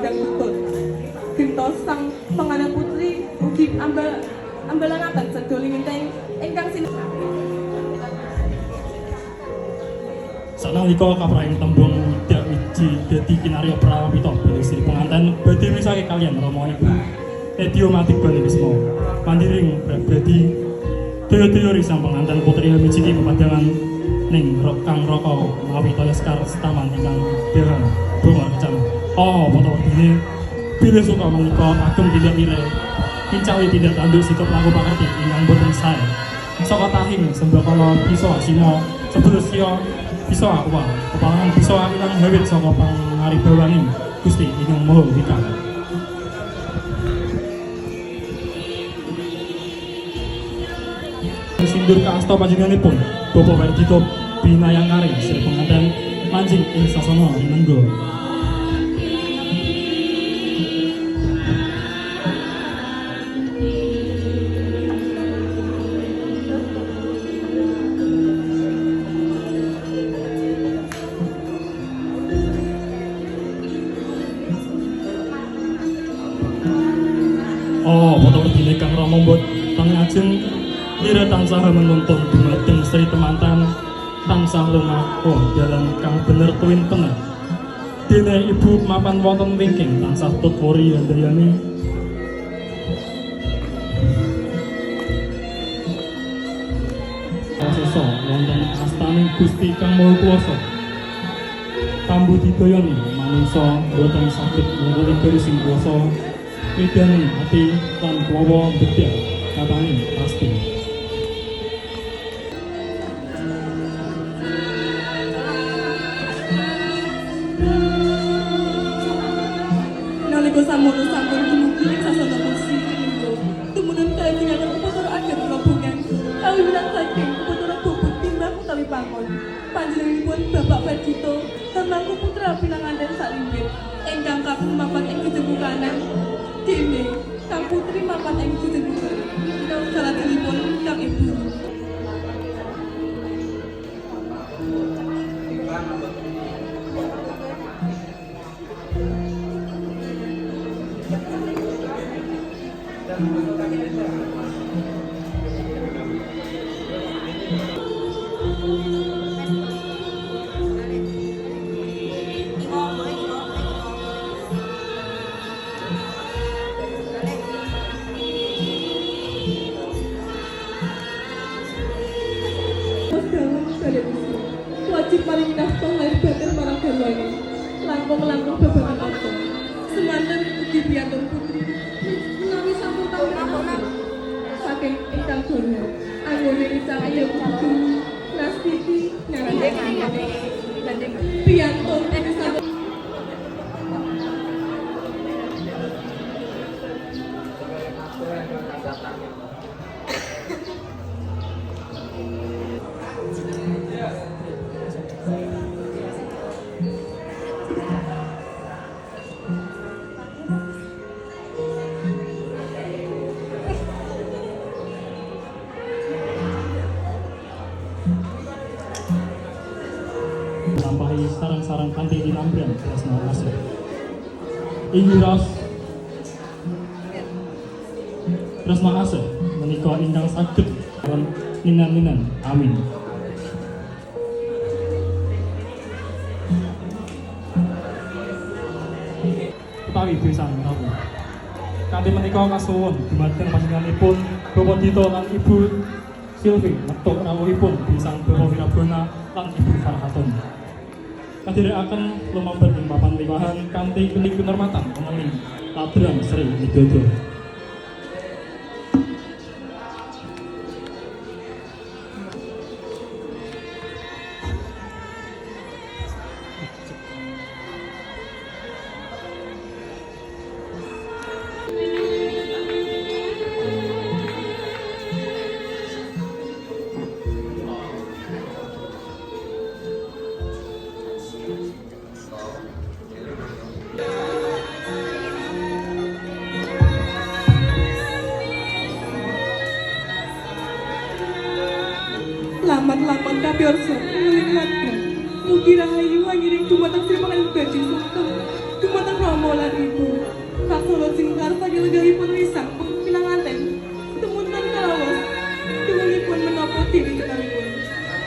bidang betul. Gentos sang pengadang putri ugi ambelanaken sedolingeteng ingkang sanalika kapraing tembung dak wiji dadi kinarya prawita bilih Sri penganten badhe misake kalian Rama Ibu Edyo Matik Bali Wisma mandiring bradi daya-daya sang penganten putri mijiki pepadangan ning Kang Raka mawi Leskar Setaman ingkang dereng bongor kecam foto wedine bilih suka menika agem tindak mire pincawi tindak tanduk sikap laku pakerti ingkang boten sae saka tahing sembakala bisa asina sebelus sia bisa aku kepalangan bisa ingkang hawit saka pangaribawaning Gusti ingkang Maha Wikang. Sindur kaasta panjenenganipun Bapak Werdito Binayangkari Sri penganten manjing ing sasana Nenggo. Foto wedine Kang Rama mbot pangajeng lira tansah menuntun dumateng Sri temanten tansah lumaku dalan kang bener tuwin pener. Dene ibu mapan wonten wingking tansah tutwori handayani. Sesa wonten astaning Gusti Kang Maha Kuwasa. Tambu didayani manungsa boten saged ngurung sing kuwasa. Widani ati lan kuwawa bedah katane pasti. nalika samono sampun dumugi ing sasana kursi tumurun kajenengan putra ageng robongan kawiwitan saking putra bobot timbang utawi pangkon panjenenganipun Bapak Werdito Hamangku putra pinanganten salinggih ingkang kakung mapan ing kejengku kanan dene kang putri mapan ing kejengku kiri kang salajengipun kang ibu. Wajib paling nafkah lahir batin marang garwane langkung-langkung babagan apa semanten ugi biyanten putri menawi sampun taun saking ingkang donya anggone Rizal Ayu Kudu Nastiti Nandeng biyanten sampun lampahi sarang-sarang kanthi dinambrian tresna asih. Ingiros tresna asih menika ingkang saged lan minan-minan. Amin. Utawi pisan rawuh. Kanthi menika kasuwun dumateng panjenenganipun Bapak Dito lan Ibu Silvi metuk rawuhipun pisan Bapak Wirabana lan Ibu Farhatun. Kadherekaken lumampah ing papan liwahan kanthi kening kinurmatan menawi Ladran Sri Widodo. Laman-laman kapiorso ngeling ladra mugi rahayu wangiring dumateng Sri Pangeran Bajing Sumpah dumateng Rama lan ibu. Kasola sing karsa gilgalipun wisang pinanganten. Temunten kalawas. Tungulipun menapa diri kenalipun.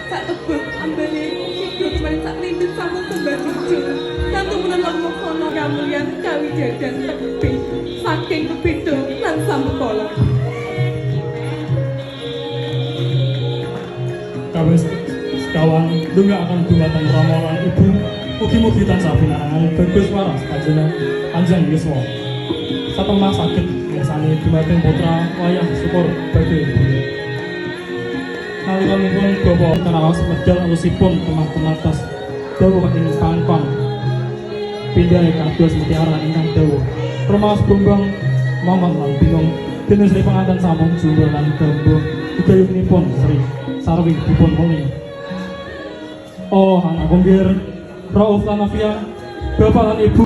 Sak tebak ambane kidul kemarin sak lindut sampun sembah jujur. Santunan lakmokono kamulyan kawijadan tepi. Saking kepido lan sampekala. Kawis sekawan dunga akan dumateng Rama lan Ibu. Mugi-mugi tansah pinangangan bagus waras Kanjeng Yuswa. Satemah saged mirsani dumateng putra wayah syukur badhe Ibu. Nalikanipun bapa karaos medal alusipun temah-tematos dawuh ing pangkon. Pindhahe kados mutiara ingkang dawuh. Rumaos bumbang mongon lan bingung dene Sri penganten sampun jumbo lan gambuh gugayunipun Sri sarwi dipun muni. Oh, anak kumbir, Rauf lan Afia, Bapak lan Ibu.